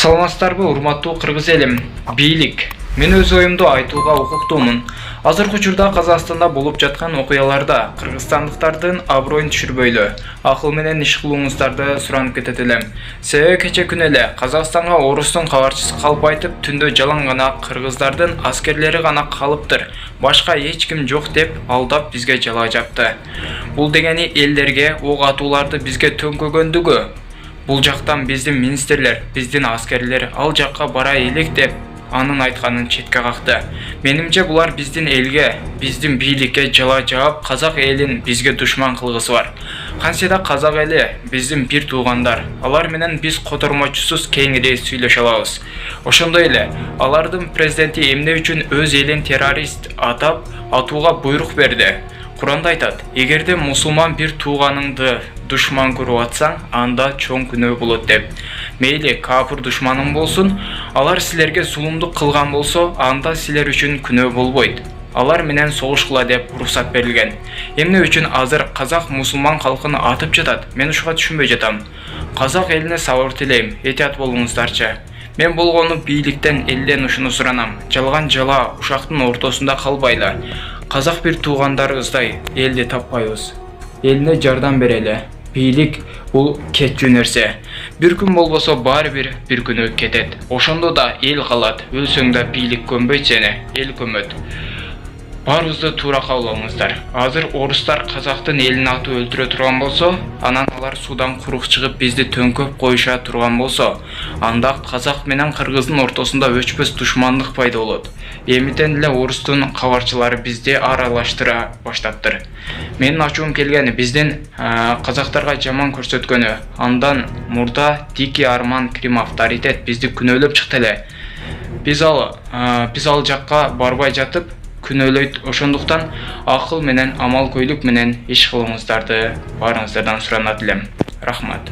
Саламатсыздарбы, урматтуу кыргыз элим? Бийлик. Мен өз оюмду айтууга укуктуумун. Азыркы учурда Казакстанда болуп жаткан окуяларда кыргызстандыктардын аброюн түшүрбөйлү, акыл менен иш кылууңуздарды суранып кетет элем. Себеби кече күнү эле Казакстанга орустун кабарчысы калып айтып, түндө жалаң гана кыргыздардын аскерлери гана калыптыр, башка эч ким жок деп алдап бизге жала жапты. Бул дегени элдерге ок атууларды бизге төңкөгөндүгү. Бул жактан биздин министрлер, биздин аскерлер ал жакка бара элек деп анын айтканын четке какты. Менимче булар биздин элге, биздин бийликке жала жаап, казак элин бизге душман кылгысы бар. Кантсе да казак эли биздин бир туугандар. Алар менен биз котормочусуз кеңири сүйлөшө алабыз. Ошондой эле алардын президенти эмне үчүн өз элин террорист атап атууга буйрук берди? Куранда айтат, эгерде мусулман бир тууганыңды душман көрүп атсаң, анда чоң күнөө болот деп. Мейли кафир душманың болсун, алар силерге зулумдук кылган болсо, анда силер үчүн күнөө болбойт. Алар менен согушкула деп уруксат берилген. Эмне үчүн азыр казак мусулман калкын атып жатат? Мен ушуга түшүнбөй жатам. Казак элине сабыр тилейм, этият болуңуздарчы. Мен болгону бийликтен, элден ушуну суранам. Жалган жала ушактын ортосунда калбайлы. Казак бир туугандарыбыздай элди таппайбыз. Элине жардам берели. Бийлик бул кетчү нерсе. Бир күн болбосо баары бир күнү кетет. Ошондо да эл калат. Өлсөң да бийлик көмбөйт сени, эл көмөт. Баарыбызды туура кабылыңыздар. Азыр орустар казактын элин атып өлтүрө турган болсо, анан алар суудан курук чыгып бизди төңкөп коюша турган болсо, анда казак менен кыргыздын ортосунда өчпөс душмандык пайда болот. Эмитен эле орустун кабарчылары бизди аралаштыра баштаптыр. Менин ачуум келгени биздин казактарга жаман көрсөткөнү. Андан мурда Дикий Арман Крим авторитет бизди күнөөлөп чыкты эле. Биз ал жакка барбай жатып күнөөлөйт. Ошондуктан акыл менен амал көйлүк менен иш кылууңуздарды баарыңыздардан суранат элем. Рахмат.